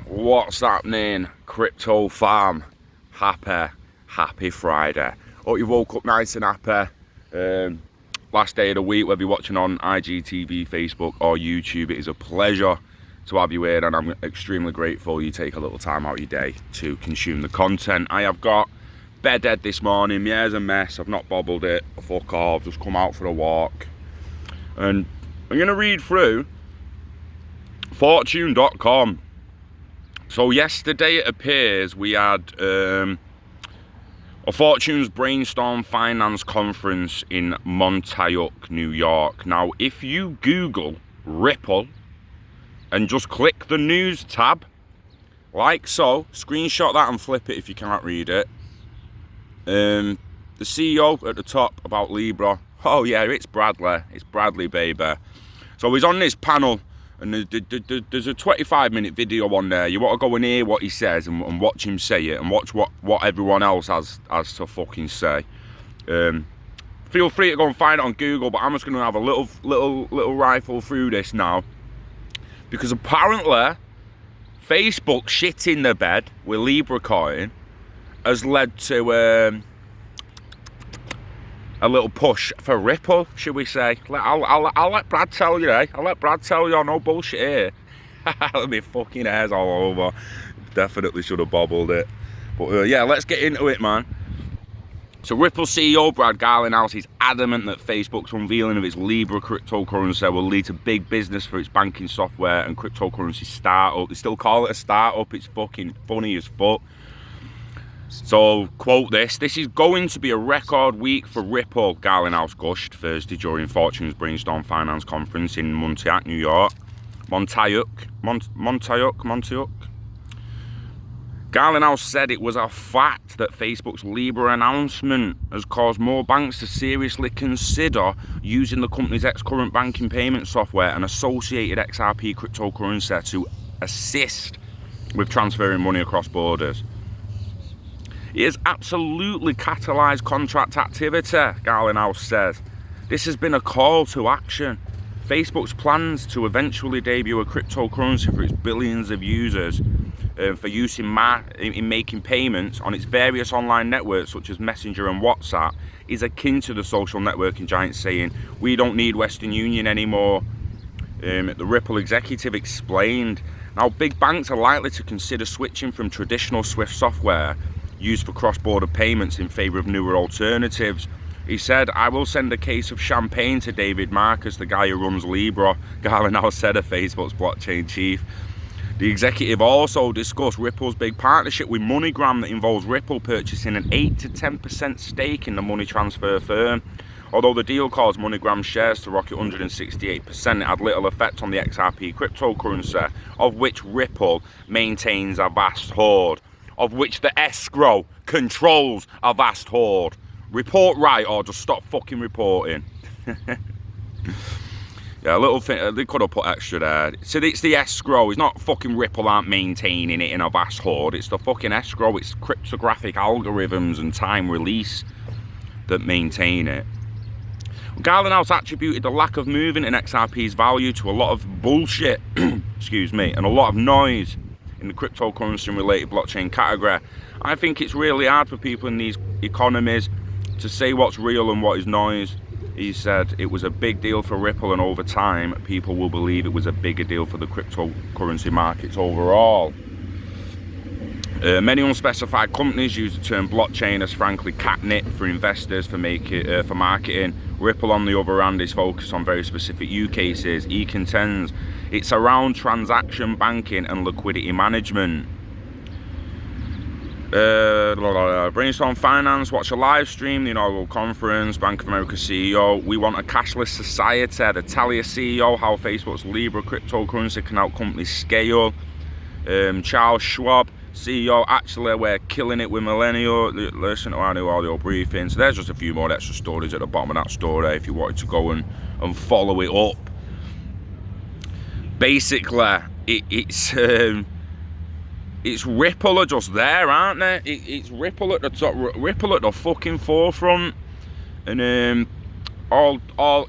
What's happening, crypto fam? Happy Friday. Hope you woke up nice and happy. Last day of the week, whether you're watching on IGTV, Facebook or YouTube, it is a pleasure to have you here, and I'm extremely grateful you take a little time out of your day to consume the content. I have got bedhead this morning. My hair's a mess. I've not bobbled it. Fuck off. Just come out for a walk. And I'm going to read through fortune.com. So yesterday it appears we had a Fortune's Brainstorm Finance Conference in Montauk, New York. Now, if you Google Ripple and just click the news tab, like so, screenshot that and flip it if you can't read it. The CEO at the top about Libra. Oh yeah, it's Bradley. It's Bradley, baby. So he's on this panel. And there's a 25-minute video on there. You want to go and hear what he says and watch him say it and watch what everyone else has to fucking say. Feel free to go and find it on Google, but I'm just going to have a little rifle through this now, because apparently Facebook shitting the bed with Libra Coin has led to a little push for Ripple, should we say. I'll let Brad tell you, eh? I'll let Brad tell you, no bullshit here. My fucking hair's all over. Definitely should have bobbled it. But yeah, let's get into it, man. So Ripple CEO Brad Garlinghouse is adamant that Facebook's unveiling of its Libra cryptocurrency will lead to big business for its banking software and cryptocurrency startup. They still call it a startup. It's fucking funny as fuck. So, quote this is going to be a record week for Ripple, Garlinghouse gushed Thursday during Fortune's Brainstorm Finance Conference in Montauk, New York. Montauk. Garlinghouse said it was a fact that Facebook's Libra announcement has caused more banks to seriously consider using the company's current banking payment software and associated XRP cryptocurrency to assist with transferring money across borders. It has absolutely catalysed contract activity, Garlinghouse says. This has been a call to action. Facebook's plans to eventually debut a cryptocurrency for its billions of users for use in making payments on its various online networks such as Messenger and WhatsApp is akin to the social networking giant saying, "We don't need Western Union anymore." The Ripple executive explained. Now, big banks are likely to consider switching from traditional SWIFT software used for cross-border payments in favour of newer alternatives. He said, "I will send a case of champagne to David Marcus, the guy who runs Libra," Garlinghouse said, of Facebook's blockchain chief. The executive also discussed Ripple's big partnership with MoneyGram that involves Ripple purchasing an 8 to 10% stake in the money transfer firm. Although the deal caused MoneyGram shares to rocket 168%, it had little effect on the XRP cryptocurrency, of which Ripple maintains a vast hoard. Of which the escrow controls a vast hoard. Report right or just stop fucking reporting. Yeah, a little thing, they could have put extra there. So it's the escrow, it's not fucking Ripple aren't maintaining it in a vast hoard. It's the fucking escrow, it's cryptographic algorithms and time release that maintain it. Garlinghouse attributed the lack of movement in XRP's value to a lot of bullshit, excuse me, and a lot of noise in the cryptocurrency and related blockchain category. I think it's really hard for people in these economies to say what's real and what is noise. He said it was a big deal for Ripple, and over time people will believe it was a bigger deal for the cryptocurrency markets overall. Many unspecified companies use the term blockchain as frankly catnip for investors for marketing. Ripple, on the other hand, is focused on very specific use cases. He contends it's around transaction banking and liquidity management. Brainstorm Finance, watch a live stream, the inaugural conference, Bank of America CEO, "We want a cashless society." The Talia CEO, how Facebook's Libra cryptocurrency can help companies scale. Charles Schwab, CEO, "Actually, we're killing it with millennial." Listen to our new audio briefing. So there's just a few more extra stories at the bottom of that story if you wanted to go and follow it up. Basically, it's Ripple are just there, aren't they? It's Ripple at the top, Ripple at the fucking forefront, and all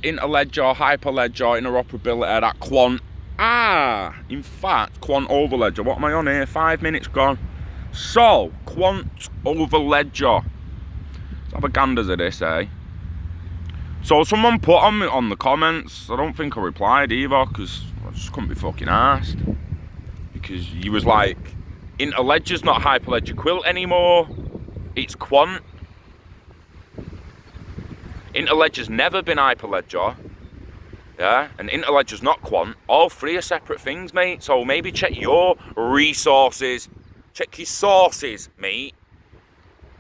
interledger, hyperledger, interoperability, that quant In fact, Quant over Ledger. What am I on here? 5 minutes gone. So, Quant over Ledger. Let's have a ganders at this, eh? So someone put on the comments, I don't think I replied either, because I just couldn't be fucking arsed. Because you was like, Interledger's not Hyperledger Quilt anymore, it's Quant. Interledger's never been Hyperledger, yeah, and Interledger's not Quant. All three are separate things, mate, so maybe check your resources, check your sources, mate.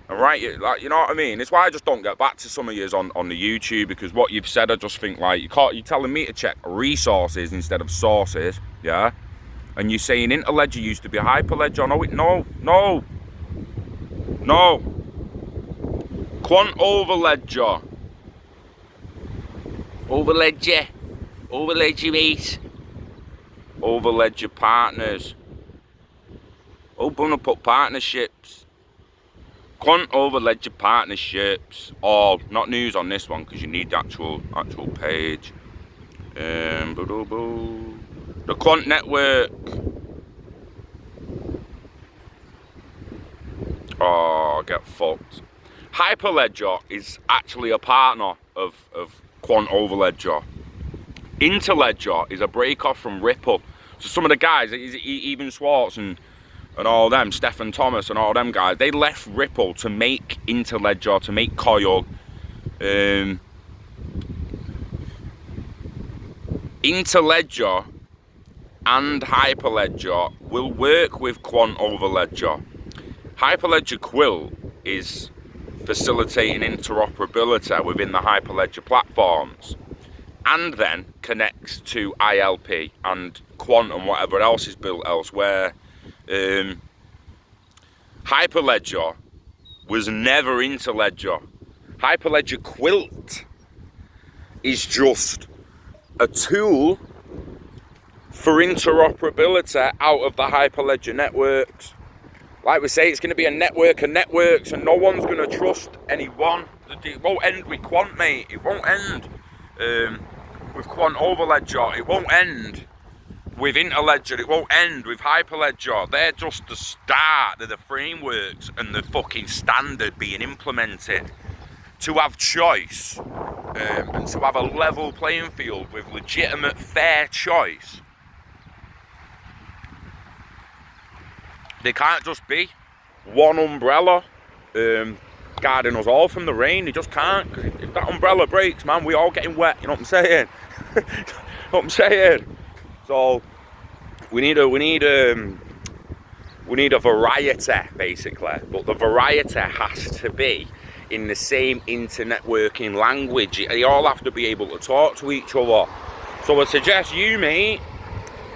And right, like, you know what I mean? It's why I just don't get back to some of yous on the YouTube, because what you've said, I just think like, you're telling me to check resources instead of sources, yeah? And you're saying Interledger used to be Hyperledger. No. Quant over Ledger. Over Ledger, mate. Over Ledger partners. Open up partnerships. Quant over Ledger partnerships. All, not news on this one, because you need the actual page. The Quant network. Oh, get fucked. Hyperledger is actually a partner of Quant over Ledger. Interledger is a break off from Ripple. So some of the guys, even Swartz and all them, Stephen Thomas and all them guys, they left Ripple to make Interledger, to make Coil. Interledger and Hyperledger will work with Quant over Ledger. Hyperledger Quilt is facilitating interoperability within the Hyperledger platforms, and then connects to ILP and Quant and whatever else is built elsewhere. Hyperledger was never Interledger. Hyperledger Quilt is just a tool for interoperability out of the Hyperledger networks. Like we say, it's going to be a network of networks, and no one's going to trust anyone. It won't end with Quant, mate. It won't end with Quant over Ledger. It won't end with Interledger. It won't end with Hyperledger. They're just the start. They're the frameworks and the fucking standard being implemented to have choice and to have a level playing field with legitimate, fair choice. They can't just be one umbrella guarding us all from the rain. They just can't. If that umbrella breaks, man, we all getting wet. You know what I'm saying? You know what I'm saying? So we need a variety, basically. But the variety has to be in the same internetworking language. They all have to be able to talk to each other. So I suggest you, mate,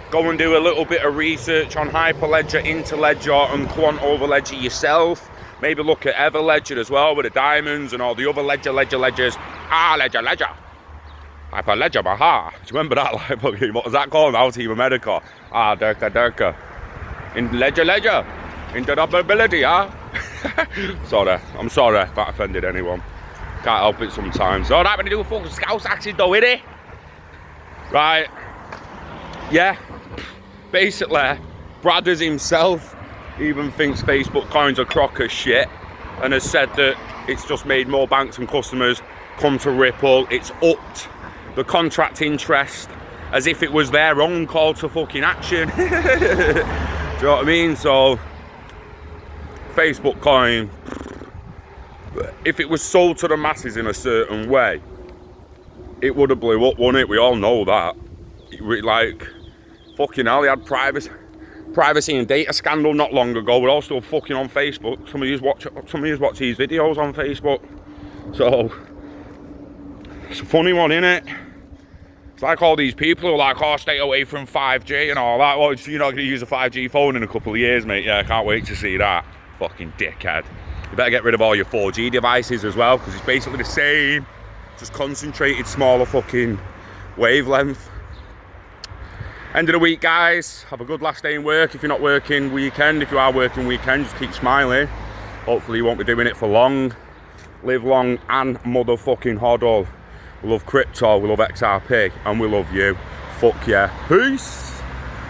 go and do a little bit of research on Hyperledger, Interledger and Quant over Ledger yourself. Maybe look at Everledger as well with the diamonds and all the other ledgers. Ledger. Hyperledger, baha. Do you remember that? Like, what was that called? Out Team America. Durka. In Ledger. Interoperability, Sorry. I'm sorry if that offended anyone. Can't help it sometimes. Alright, we're going to do a fucking Scouse accent though, innit? Right. Yeah. Basically, Bradders himself even thinks Facebook coins are crock as shit, and has said that it's just made more banks and customers come to Ripple. It's upped the contract interest as if it was their own call to fucking action. Do you know what I mean? So, Facebook coin, if it was sold to the masses in a certain way, it would have blew up, wouldn't it? We all know that. Like, fucking hell, he had privacy and data scandal not long ago. We're all still fucking on Facebook. Some of you watch these videos on Facebook. So it's a funny one, innit? It's like all these people who are like, oh, stay away from 5G and all that. Well, you're not going to use a 5G phone in a couple of years, mate. Yeah, I can't wait to see that. Fucking dickhead. You better get rid of all your 4G devices as well, because it's basically the same, just concentrated, smaller fucking wavelength. End of the week, guys. Have a good last day in work. If you're not working weekend, if you are working weekend, just keep smiling. Hopefully you won't be doing it for long. Live long and motherfucking hodl. We love crypto, we love XRP, and we love you. Fuck yeah. Peace.